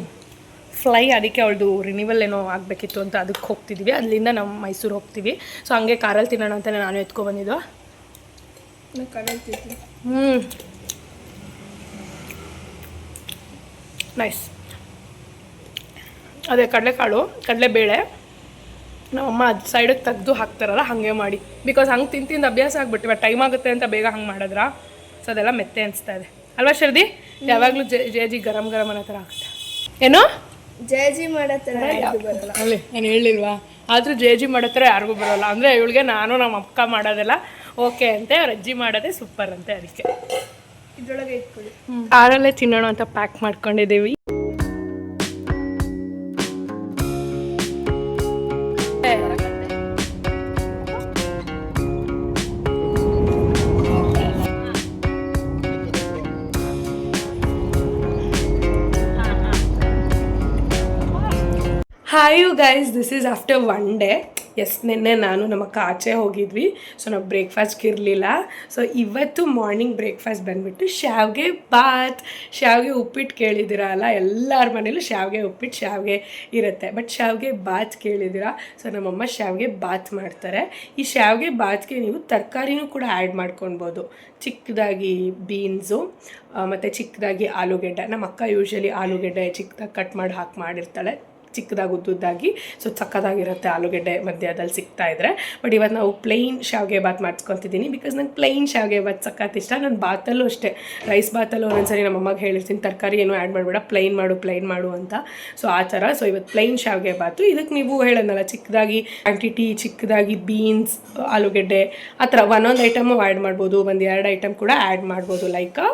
fly. ಅದಕ್ಕೆ ಅವಳದು ರಿನಿವಲ್ ಏನೋ ಆಗಬೇಕಿತ್ತು ಅಂತ ಅದಕ್ಕೆ ಹೋಗ್ತಿದ್ದೀವಿ. ಅಲ್ಲಿಂದ ನಾವು ಮೈಸೂರು ಹೋಗ್ತೀವಿ. ಸೊ ಹಂಗೆ ಕಾರಲ್ಲಿ ತಿನ್ನೋಣ ಅಂತಾನೆ ನಾನು ಎತ್ಕೊಬಂದಿದ್ದು. ನೈಸ್. ಅದೇ ಕಡಲೆಕಾಳು, ಕಡಲೆಬೇಳೆ ನಮ್ಮಮ್ಮ ಅದು ಸೈಡಿಗೆ ತೆಗೆದು ಹಾಕ್ತಾರಲ್ಲ ಹಾಗೆ ಮಾಡಿ. ಬಿಕಾಸ್ ಹಂಗೆ ತಿಂದು ಅಭ್ಯಾಸ ಆಗ್ಬಿಟ್ಟಿವ, ಟೈಮ್ ಆಗುತ್ತೆ ಅಂತ ಬೇಗ ಹಂಗೆ ಮಾಡಿದ್ರ. ಸೊ ಅದೆಲ್ಲ ಮೆತ್ತೆ ಅನಿಸ್ತಾ ಇದೆ ಅಲ್ವಾ ಶರದಿ? ಯಾವಾಗಲೂ ಜೇಜಿ ಗರಂ ಅನ್ನೋ ಥರ ಆಗುತ್ತೆ. ಏನೋ ಜೇಜಿ ಮಾಡೋ ಥರ ಬರಲ್ಲ ಅಲ್ಲಿ ನಾನು ಹೇಳಿಲ್ವಾ? ಆದರೂ ಜೇಜಿ ಮಾಡೋ ಥರ ಯಾರಿಗೂ ಬರೋಲ್ಲ. ಅಂದರೆ ಇವಳಿಗೆ ನಾನು ನಮ್ಮ ಅಕ್ಕ ಮಾಡೋದೆಲ್ಲ ಓಕೆ ಅಂತೆ, ಅವ್ರ ಅಜ್ಜಿ ಮಾಡೋದೇ ಸೂಪರ್ ಅಂತೆ, ಅದಕ್ಕೆ ಇದ್ರೊಳಗೆ ಇಟ್ಕೊಳ್ಳಿ. ಕಾರಲ್ಲೇ ತಿನ್ನೋಣ ಅಂತ ಪ್ಯಾಕ್ ಮಾಡ್ಕೊಂಡಿದ್ದೀವಿ. Hi you guys, this is after 1 day. Yes, ನಿನ್ನೆ ನಾನು ನಮ್ಮ ಅಕ್ಕ ಆಚೆ ಹೋಗಿದ್ವಿ. ಸೊ ನಾವು ಬ್ರೇಕ್ಫಾಸ್ಟ್ಗೆ ಇರಲಿಲ್ಲ. ಸೊ ಇವತ್ತು ಮಾರ್ನಿಂಗ್ ಬ್ರೇಕ್ಫಾಸ್ಟ್ ಬಂದುಬಿಟ್ಟು ಶಾವಿಗೆ ಬಾತ್. ಶಾವಿಗೆ ಉಪ್ಪಿಟ್ಟು ಕೇಳಿದ್ದೀರಲ್ಲ, ಎಲ್ಲರ ಮನೇಲೂ ಶಾವಿಗೆ ಉಪ್ಪಿಟ್ಟು ಶಾವಿಗೆ ಇರುತ್ತೆ. ಬಟ್ ಶಾವಿಗೆ ಬಾತ್ ಕೇಳಿದ್ದೀರಾ. ಸೊ ನಮ್ಮಮ್ಮ ಶಾವಿಗೆ ಬಾತ್ ಮಾಡ್ತಾರೆ. ಈ ಶಾವಿಗೆ ಬಾತ್ಗೆ ನೀವು ತರಕಾರಿನೂ ಕೂಡ ಆ್ಯಡ್ ಮಾಡ್ಕೊಳ್ಬೋದು. ಚಿಕ್ಕದಾಗಿ ಬೀನ್ಸು ಮತ್ತು ಚಿಕ್ಕದಾಗಿ ಆಲೂಗೆಡ್ಡೆ. ನಮ್ಮ ಅಕ್ಕ ಯೂಶ್ವಲಿ ಆಲೂಗೆಡ್ಡೆ ಚಿಕ್ಕದಾಗಿ ಕಟ್ ಮಾಡಿ ಮಾಡಿರ್ತಾಳೆ, ಚಿಕ್ಕದಾಗಿ ಉದ್ದುದ್ದಾಗಿ. ಸೊ ಸಕ್ಕದಾಗಿರುತ್ತೆ ಆಲೂಗೆಡ್ಡೆ ಮಧ್ಯದಲ್ಲಿ ಸಿಗ್ತಾ ಇದ್ರೆ. ಬಟ್ ಇವತ್ತು ನಾವು ಪ್ಲೈನ್ ಶಾವಿಗೆ ಬಾತ್ ಮಾಡ್ಕೊತಿದ್ದೀನಿ, ಬಿಕಾಸ್ ನಂಗೆ ಪ್ಲೈನ್ ಶಾವಿಗೆ ಬಾತ್ ಸಕ್ಕತ್ ಇಷ್ಟ. ನಾನು ಬಾತಲ್ಲೂ ಅಷ್ಟೇ, ರೈಸ್ ಬಾತಲ್ಲೂ ಒಂದೊಂದ್ಸರಿ ನಮ್ಮ ಅಮ್ಮಗೆ ಹೇಳಿರ್ತೀನಿ ತರಕಾರಿ ಏನೂ ಆ್ಯಡ್ ಮಾಡಬೇಡ, ಪ್ಲೈನ್ ಮಾಡು ಅಂತ. ಸೊ ಆ ಥರ. ಸೊ ಇವತ್ತು ಪ್ಲೈನ್ ಶಾವಿಗೆ ಬಾತು. ಇದಕ್ಕೆ ನೀವು ಹೇಳೋದಲ್ಲ, ಚಿಕ್ಕದಾಗಿ ಕ್ವಾಂಟಿಟಿ, ಚಿಕ್ಕದಾಗಿ ಬೀನ್ಸ್, ಆಲೂಗೆಡ್ಡೆ ಆ ಥರ ಒಂದೊಂದು ಐಟಮು ಆ್ಯಡ್ ಮಾಡ್ಬೋದು, 1-2 ಐಟಮ್ ಕೂಡ ಆ್ಯಡ್ ಮಾಡ್ಬೋದು, ಲೈಕ್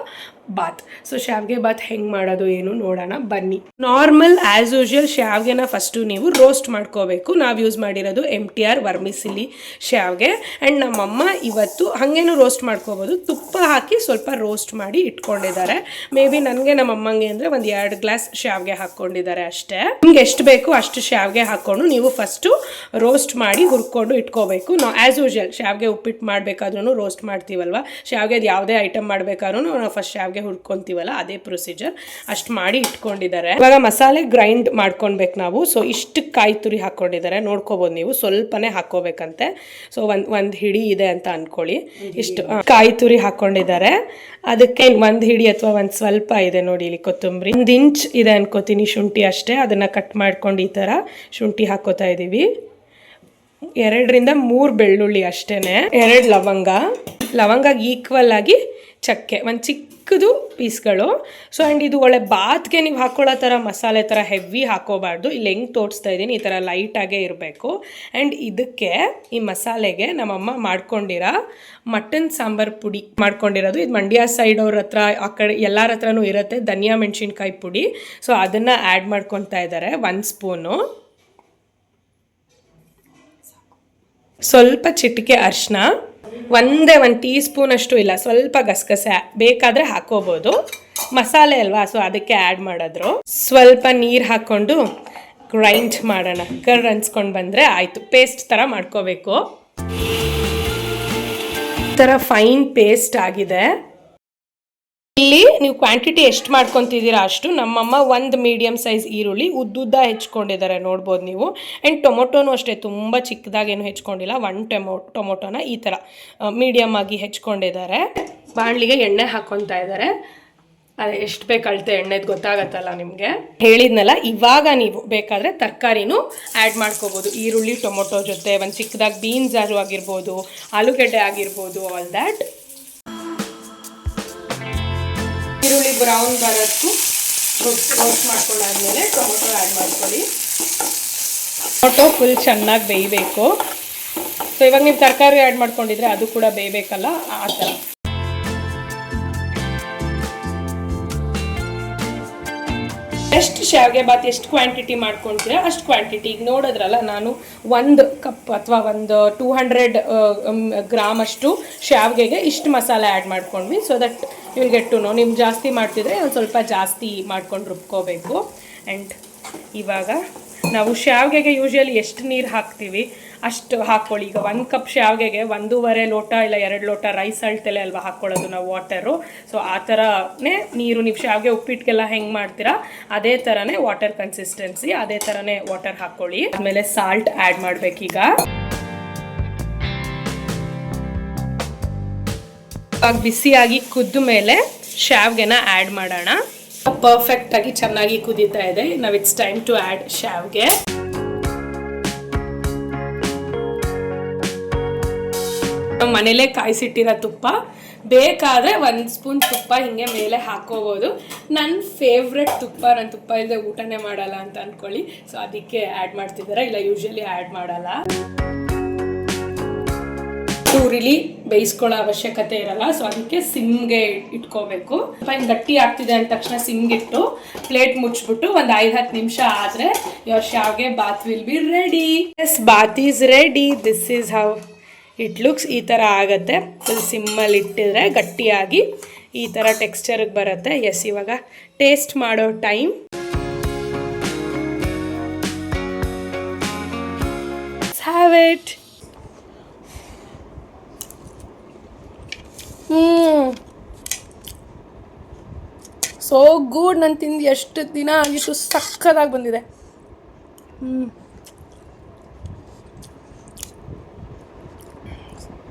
ಬಾತ್. ಸೊ ಶಾವಿಗೆ ಬಾತ್ ಹೆಂಗೆ ಮಾಡೋದು ಏನು ನೋಡೋಣ ಬನ್ನಿ. ನಾರ್ಮಲ್ ಆ್ಯಸ್ ಯೂಶುವಲ್ ಶಾವಿಗೆನ ಫಸ್ಟು ನೀವು ರೋಸ್ಟ್ ಮಾಡ್ಕೋಬೇಕು. ನಾವು ಯೂಸ್ ಮಾಡಿರೋದು MTR ವರ್ಮಿಸಿಲಿ ಶಾವಿಗೆ. ಆ್ಯಂಡ್ ನಮ್ಮಮ್ಮ ಇವತ್ತು ಹಾಗೇನು ರೋಸ್ಟ್ ಮಾಡ್ಕೋಬೋದು, ತುಪ್ಪ ಹಾಕಿ ಸ್ವಲ್ಪ ರೋಸ್ಟ್ ಮಾಡಿ ಇಟ್ಕೊಂಡಿದ್ದಾರೆ. ಮೇ ಬಿ ನನಗೆ ನಮ್ಮಮ್ಮಂಗೆ ಅಂದರೆ 1-2 ಗ್ಲಾಸ್ ಶಾವಿಗೆ ಹಾಕ್ಕೊಂಡಿದ್ದಾರೆ ಅಷ್ಟೇ. ನಿಮ್ಗೆ ಎಷ್ಟು ಬೇಕು ಅಷ್ಟು ಶಾವಿಗೆ ಹಾಕ್ಕೊಂಡು ನೀವು ಫಸ್ಟು ರೋಸ್ಟ್ ಮಾಡಿ ಹುರ್ಕೊಂಡು ಇಟ್ಕೋಬೇಕು. ನಾವು ಆ್ಯಸ್ ಯೂಶುವಲ್ ಶಾವಿಗೆ ಉಪ್ಪಿಟ್ಟು ಮಾಡಬೇಕಾದ್ರೂ ರೋಸ್ಟ್ ಮಾಡ್ತೀವಲ್ವ, ಶಾವಿಗೆದು ಯಾವುದೇ ಐಟಮ್ ಮಾಡಬೇಕಾದ್ರೂ ನಾವು ಫಸ್ಟ್ ಶಾವಿಗೆ ಹುರ್ಕೊಂತೀವಲ್ಲ, ಅದೇ ಪ್ರೊಸೀಜರ್. ಅಷ್ಟು ಮಾಡಿ ಇಟ್ಕೊಂಡಿದ್ದಾರೆ. ಇವಾಗ ಮಸಾಲೆ ಗ್ರೈಂಡ್ ಮಾಡ್ಕೊಳ್ಬೇಕು ನಾವು. ಸೊ ಇಷ್ಟು ಕಾಯಿ ತುರಿ ಹಾಕ್ಕೊಂಡಿದ್ದಾರೆ, ನೋಡ್ಕೋಬೋದು ನೀವು, ಸ್ವಲ್ಪನೇ ಹಾಕೋಬೇಕಂತೆ. ಸೊ ಒಂದು ಹಿಡಿ ಇದೆ ಅಂತ ಅನ್ಕೊಳ್ಳಿ. ಇಷ್ಟು ಕಾಯಿ ತುರಿ ಹಾಕ್ಕೊಂಡಿದ್ದಾರೆ. ಅದಕ್ಕೆ 1 ಹಿಡಿ ಅಥವಾ ಒಂದು ಸ್ವಲ್ಪ ಇದೆ ನೋಡಿ, ಇಲ್ಲಿ ಕೊತ್ತಂಬರಿ 1 ಇಂಚ್ ಇದೆ ಅನ್ಕೋತೀನಿ, ಶುಂಠಿ ಅಷ್ಟೇ. ಅದನ್ನು ಕಟ್ ಮಾಡ್ಕೊಂಡು ಈ ಥರ ಶುಂಠಿ ಹಾಕೋತಾ ಇದ್ದೀವಿ. 2-3 ಬೆಳ್ಳುಳ್ಳಿ ಅಷ್ಟೇ, 2 ಲವಂಗ ಈಕ್ವಲ್ ಆಗಿ ಚಕ್ಕೆ, ಒಂದು ಚಿಕ್ಕದು ಪೀಸ್ಗಳು. ಸೊ ಆ್ಯಂಡ್ ಇದು ಒಳ್ಳೆ ಬಾತ್ಗೆ ನೀವು ಹಾಕ್ಕೊಳ್ಳೋ ಥರ ಮಸಾಲೆ ಥರ ಹೆವಿ ಹಾಕೋಬಾರ್ದು. ಇಲ್ಲಿ ಹೆಂಗೆ ತೋರಿಸ್ತಾ ಇದ್ದೀನಿ, ಈ ಥರ ಲೈಟಾಗೇ ಇರಬೇಕು. ಆ್ಯಂಡ್ ಇದಕ್ಕೆ ಈ ಮಸಾಲೆಗೆ ನಮ್ಮಮ್ಮ ಮಾಡ್ಕೊಂಡಿರೋ ಮಟನ್ ಸಾಂಬಾರು ಪುಡಿ ಮಾಡ್ಕೊಂಡಿರೋದು. ಇದು ಮಂಡ್ಯ ಸೈಡ್ ಅವ್ರ ಹತ್ರ, ಆ ಕಡೆ ಎಲ್ಲರ ಹತ್ರನೂ ಇರುತ್ತೆ, ಧನಿಯಾ ಮೆಣಸಿನ್ಕಾಯಿ ಪುಡಿ. ಸೊ ಅದನ್ನು ಆ್ಯಡ್ ಮಾಡ್ಕೊತಾ ಇದ್ದಾರೆ. 1 ಸ್ಪೂನು, ಸ್ವಲ್ಪ ಚಿಟಿಕೆ ಅರಿಶಿನ, 1 ಟೀ ಸ್ಪೂನ್ ಅಷ್ಟು ಇಲ್ಲ, ಸ್ವಲ್ಪ ಗಸಗಸೆ ಬೇಕಾದರೆ ಹಾಕೋಬೋದು, ಮಸಾಲೆ ಅಲ್ವಾ, ಸೊ ಅದಕ್ಕೆ ಆ್ಯಡ್ ಮಾಡಿದ್ರು. ಸ್ವಲ್ಪ ನೀರು ಹಾಕ್ಕೊಂಡು ಗ್ರೈಂಡ್ ಮಾಡೋಣ. ಅನ್ಸ್ಕೊಂಡು ಬಂದರೆ ಆಯಿತು. ಪೇಸ್ಟ್ ಥರ ಮಾಡ್ಕೋಬೇಕು. ಈ ಥರ ಫೈನ್ ಪೇಸ್ಟ್ ಆಗಿದೆ. ಇಲ್ಲಿ ನೀವು ಕ್ವಾಂಟಿಟಿ ಎಷ್ಟು ಮಾಡ್ಕೊತಿದ್ದೀರಾ ಅಷ್ಟು. ನಮ್ಮಮ್ಮ 1 ಮೀಡಿಯಮ್ ಸೈಜ್ ಈರುಳ್ಳಿ ಉದ್ದುದ್ದ ಹೆಚ್ಕೊಂಡಿದ್ದಾರೆ, ನೋಡ್ಬೋದು ನೀವು. ಆ್ಯಂಡ್ ಟೊಮೊಟೊನೂ ಅಷ್ಟೇ, ತುಂಬ ಚಿಕ್ಕದಾಗೇನು ಹೆಚ್ಕೊಂಡಿಲ್ಲ. 1 ಟೊಮೊಟೊನ ಈ ಥರ ಮೀಡಿಯಮ್ ಆಗಿ ಹೆಚ್ಕೊಂಡಿದ್ದಾರೆ. ಬಾಣಲಿಗೆ ಎಣ್ಣೆ ಹಾಕ್ಕೊತಾ ಇದ್ದಾರೆ. ಅದೇ ಎಷ್ಟು ಬೇಕು ಅಳತೆ ಎಣ್ಣೆದು ಗೊತ್ತಾಗತ್ತಲ್ಲ ನಿಮಗೆ. ಹೇಳಿದ್ನಲ್ಲ, ಇವಾಗ ನೀವು ಬೇಕಾದರೆ ತರಕಾರಿನೂ ಆ್ಯಡ್ ಮಾಡ್ಕೋಬೋದು. ಈರುಳ್ಳಿ ಟೊಮೊಟೊ ಜೊತೆ ಒಂದು ಚಿಕ್ಕದಾಗಿ ಬೀನ್ಸ್ ಆಗಿರ್ಬೋದು, ಆಲೂಗಡ್ಡೆ ಆಗಿರ್ಬೋದು, ಆಲ್ ದ್ಯಾಟ್. ಈರುಳ್ಳಿ ಬ್ರೌನ್ ಬರೋದಕ್ಕೂ ರೋಸ್ಟ್ ಮಾಡ್ಕೊಂಡಾದ್ಮೇಲೆ ಟೊಮೊಟೊ ಆ್ಯಡ್ ಮಾಡ್ಕೊಳ್ಳಿ. ಟೊಮೊಟೊ ಫುಲ್ ಚೆನ್ನಾಗಿ ಬೇಯಬೇಕು. ಸೊ ಇವಾಗ ನೀವು ತರಕಾರಿ ಆ್ಯಡ್ ಮಾಡ್ಕೊಂಡಿದ್ರೆ ಅದು ಕೂಡ ಬೇಯಬೇಕಲ್ಲ, ಆ ಥರ. ಎಷ್ಟು ಶಾವಿಗೆ ಬಾತ್ ಎಷ್ಟು ಕ್ವಾಂಟಿಟಿ ಮಾಡ್ಕೊಳ್ತೀರಾ ಅಷ್ಟು ಕ್ವಾಂಟಿಟಿ. ಈಗ ನೋಡಿದ್ರಲ್ಲ, ನಾನು 1 ಕಪ್ ಅಥವಾ ಒಂದು 200 ಗ್ರಾಮ್ ಅಷ್ಟು ಶಾವಿಗೆಗೆ ಇಷ್ಟು ಮಸಾಲೆ ಆ್ಯಡ್ ಮಾಡ್ಕೊಂಡ್ವಿ. So that you will get to know. ನೀವು ಜಾಸ್ತಿ ಮಾಡ್ತಿದ್ರೆ ಒಂದು ಸ್ವಲ್ಪ ಜಾಸ್ತಿ ಮಾಡ್ಕೊಂಡು ರುಬ್ಕೋಬೇಕು. ಆ್ಯಂಡ್ ಇವಾಗ ನಾವು ಶಾವಿಗೆಗೆ ಯೂಶ್ವಲಿ ಎಷ್ಟು ನೀರು ಹಾಕ್ತೀವಿ ಅಷ್ಟು ಹಾಕ್ಕೊಳ್ಳಿ. ಈಗ 1 ಕಪ್ ಶಾವಿಗೆಗೆ 1.5 ಲೋಟ ಇಲ್ಲ 2 ಲೋಟ ರೈಸ್ ಅಳ್ತೆಲೆ ಅಲ್ವಾ ಹಾಕ್ಕೊಳ್ಳೋದು ನಾವು ವಾಟರು. ಸೊ ಆ ಥರನೇ ನೀರು, ನೀವು ಶಾವಿಗೆ ಉಪ್ಪಿಟ್ಟಿಗೆಲ್ಲ ಹೆಂಗೆ ಮಾಡ್ತೀರಾ ಅದೇ ಥರನೇ ವಾಟರ್ ಕನ್ಸಿಸ್ಟೆನ್ಸಿ, ಅದೇ ಥರನೇ ವಾಟರ್ ಹಾಕ್ಕೊಳ್ಳಿ. ಆಮೇಲೆ ಸಾಲ್ಟ್ ಆ್ಯಡ್ ಮಾಡಬೇಕೀಗ. ಇವಾಗ ಬಿಸಿಯಾಗಿ ಕುದ್ದ ಮೇಲೆ ಶಾವಿಗೆನ ಆ್ಯಡ್ ಮಾಡೋಣ. ಪರ್ಫೆಕ್ಟ್ ಆಗಿ ಚೆನ್ನಾಗಿ ಕುದೀತಾ ಇದೆ. ನಾವು ಇಟ್ಸ್ ಟೈಮ್ ಟು ಆ್ಯಡ್ ಶಾವಿಗೆ. ನಮ್ಮ ಮನೇಲೆ ಕಾಯಿಸಿಟ್ಟಿರೋ ತುಪ್ಪ, ಬೇಕಾದರೆ 1 ಸ್ಪೂನ್ ತುಪ್ಪ ಹಿಂಗೆ ಮೇಲೆ ಹಾಕೋಬೋದು. ನನ್ನ ಫೇವ್ರೆಟ್ ತುಪ್ಪ, ನಾನು ತುಪ್ಪ ಇಲ್ಲದೆ ಊಟನೇ ಮಾಡಲ್ಲ ಅಂತ ಅಂದ್ಕೊಳ್ಳಿ. ಸೊ ಅದಕ್ಕೆ ಆ್ಯಡ್ ಮಾಡ್ತಿದ್ದಾರೆ, ಇಲ್ಲ ಯೂಶ್ವಲಿ ಆ್ಯಡ್ ಮಾಡಲ್ಲ. ಉರಿಲಿ ಬೇಯಿಸ್ಕೊಳ್ಳೋ ಅವಶ್ಯಕತೆ ಇರಲ್ಲ. ಸೊ ಅದಕ್ಕೆ ಸಿಮ್ಗೆ ಇಟ್ಕೋಬೇಕು. ಹಿಂಗೆ ಗಟ್ಟಿ ಆಗ್ತಿದೆ ಅಂದ ತಕ್ಷಣ ಸಿಮ್ಗಿಟ್ಟು ಪ್ಲೇಟ್ ಮುಚ್ಚಿಬಿಟ್ಟು ಒಂದು 5-10 ನಿಮಿಷ ಆದರೆ ಯುವರ್ ಶಾವ್ಗೆ bath will be ready. Yes, bath is ready. This is how it looks. ಈ ಥರ ಆಗುತ್ತೆ. ಫುಲ್ ಸಿಮ್ಮಲ್ಲಿ ಇಟ್ಟಿದ್ರೆ ಗಟ್ಟಿಯಾಗಿ ಈ ಥರ ಟೆಕ್ಸ್ಚರ್ಗೆ ಬರುತ್ತೆ. ಎಸ್, ಇವಾಗ ಟೇಸ್ಟ್ ಮಾಡೋ time. Have it. So good. ನಾನು ತಿಂದು ಎಷ್ಟು ದಿನ ಆಗಿತ್ತು, ಸಕ್ಕತ್ತಾಗಿ ಬಂದಿದೆ.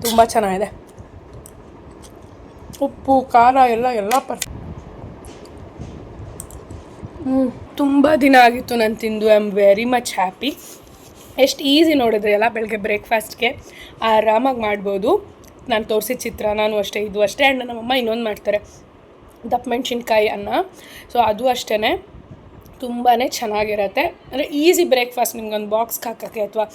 ತುಂಬ ಚೆನ್ನಾಗಿದೆ. ಉಪ್ಪು ಖಾರ ಎಲ್ಲ ತುಂಬ ದಿನ ಆಗಿತ್ತು ನಾನು ತಿಂದು. I am very much happy. ಎಷ್ಟು ಈಸಿ ನೋಡಿದ್ರಿ ಅಲ್ಲ, ಬೆಳಗ್ಗೆ ಬ್ರೇಕ್ಫಾಸ್ಟ್ಗೆ ಆರಾಮಾಗಿ ಮಾಡ್ಬೋದು. ನಾನು ತೋರಿಸಿದ ಚಿತ್ರಾನ್ನೂ ಅಷ್ಟೇ, ಇದು ಅಷ್ಟೇ. ಆ್ಯಂಡ್ ನಮ್ಮಮ್ಮ ಇನ್ನೊಂದು ಮಾಡ್ತಾರೆ, ದಪ್ಪ ಮೆಣಸಿನ್ಕಾಯಿ ಅನ್ನ. ಸೊ ಅದು ಅಷ್ಟೇ ತುಂಬಾ ಚೆನ್ನಾಗಿರುತ್ತೆ. ಅಂದರೆ ಈಸಿ ಬ್ರೇಕ್ಫಾಸ್ಟ್, ನಿಮ್ಗೊಂದು ಬಾಕ್ಸ್ಗೆ ಹಾಕೋಕ್ಕೆ ಅಥವಾ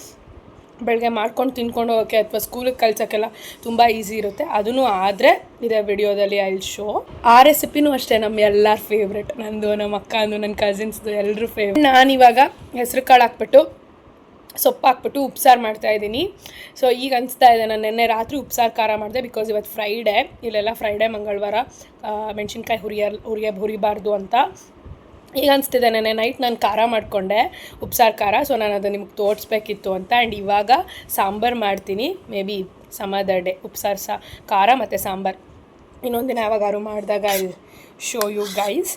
ಬೆಳಗ್ಗೆ ಮಾಡ್ಕೊಂಡು ತಿನ್ಕೊಂಡು ಹೋಗೋಕ್ಕೆ ಅಥವಾ ಸ್ಕೂಲಿಗೆ ಕಳ್ಸೋಕ್ಕೆಲ್ಲ ತುಂಬ ಈಸಿ ಇರುತ್ತೆ. ಅದೂ ಆದರೆ ಇದೇ ವಿಡಿಯೋದಲ್ಲಿ ಐ ವಿಲ್ ಶೋ. ಆ ರೆಸಿಪಿನೂ ಅಷ್ಟೇ ನಮ್ಮ ಎಲ್ಲರ ಫೇವ್ರೆಟ್. ನಂದು, ನಮ್ಮ ಅಕ್ಕಂದು, ನನ್ನ ಕಸಿನ್ಸ್ದು ಎಲ್ಲರೂ ಫೇವ್ರೆಟ್. ನಾನಿವಾಗ ಹೆಸ್ರು ಕಾಳು ಹಾಕ್ಬಿಟ್ಟು ಸೊಪ್ಪು ಹಾಕ್ಬಿಟ್ಟು ಉಪ್ಸಾರು ಮಾಡ್ತಾಯಿದ್ದೀನಿ. ಸೊ ಈಗ ಅನಿಸ್ತಾ ಇದೆ, ನಾನು ನೆನ್ನೆ ರಾತ್ರಿ ಉಪ್ಸಾರು ಖಾರ ಮಾಡಿದೆ ಬಿಕಾಸ್ ಇವತ್ತು ಫ್ರೈಡೇ. ಇಲ್ಲೆಲ್ಲ ಫ್ರೈಡೇ ಮಂಗಳವಾರ ಮೆಣಸಿನ್ಕಾಯಿ ಹುರಿಬಾರ್ದು ಅಂತ. ಈಗ ಅನಿಸ್ತಿದೆ, ನೆನ್ನೆ ನೈಟ್ ನಾನು ಖಾರ ಮಾಡಿಕೊಂಡೆ, ಉಪ್ಸಾರು ಖಾರ. ಸೊ ನಾನು ಅದು ನಿಮ್ಗೆ ತೋರಿಸ್ಬೇಕಿತ್ತು ಅಂತ. ಆ್ಯಂಡ್ ಇವಾಗ ಸಾಂಬಾರು ಮಾಡ್ತೀನಿ. May be some other day ಉಪ್ಸಾರು ಖಾರ ಮತ್ತು ಸಾಂಬಾರು ಇನ್ನೊಂದಿನ ಯಾವಾಗಾರು ಮಾಡಿದಾಗ ಐ ಶೋ ಯು ಗೈಸ್.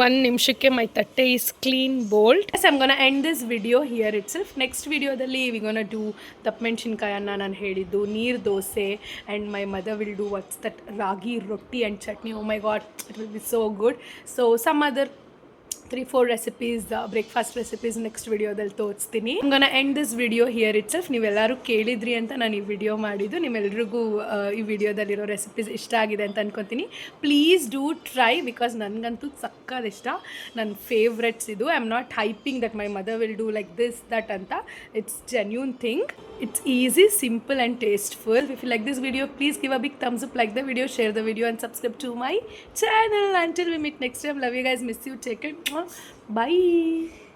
1 ನಿಮಿಷಕ್ಕೆ ಮೈ ತಟ್ಟೆ is clean bowled. Yes, I'm gonna end this video here itself. Next ವಿಡಿಯೋದಲ್ಲಿ ವಿ ಗೋನಾ ಡೂ ದಪ್ಪ ಮೆಣಸಿನ್ಕಾಯನ್ನ ನಾನು ಹೇಳಿದ್ದು, ನೀರು dosa, and my mother will do what's that ragi rotti and chutney. Oh my God, it will be so good. So some other 3-4 recipes, breakfast recipes next ವಿಡಿಯೋದಲ್ಲಿ ತೋರಿಸ್ತೀನಿ. I'm gonna end this video here itself. ನೀವೆಲ್ಲರೂ ಕೇಳಿದ್ರಿ ಅಂತ ನಾನು ಈ video ಮಾಡಿದ್ದು. ನಿಮ್ಮೆಲ್ರಿಗೂ ಈ ವಿಡಿಯೋದಲ್ಲಿರೋ ರೆಸಿಪೀಸ್ ಇಷ್ಟ ಆಗಿದೆ ಅಂತ ಅನ್ಕೊತೀನಿ. ಪ್ಲೀಸ್ ಡೂ ಟ್ರೈ, ಬಿಕಾಸ್ ನನಗಂತೂ ಸಕ್ಕದ ಇಷ್ಟ. ನನ್ನ ಫೇವ್ರೆಟ್ಸ್ ಇದು. I am not hyping that my mother will do like this that ಅಂತ. It's genuine thing. It's easy, simple and tasteful. If you like this video, please give a big thumbs up, like the video, share the video and subscribe to my channel. Until we meet next time, love you guys, miss you, take care. Bye.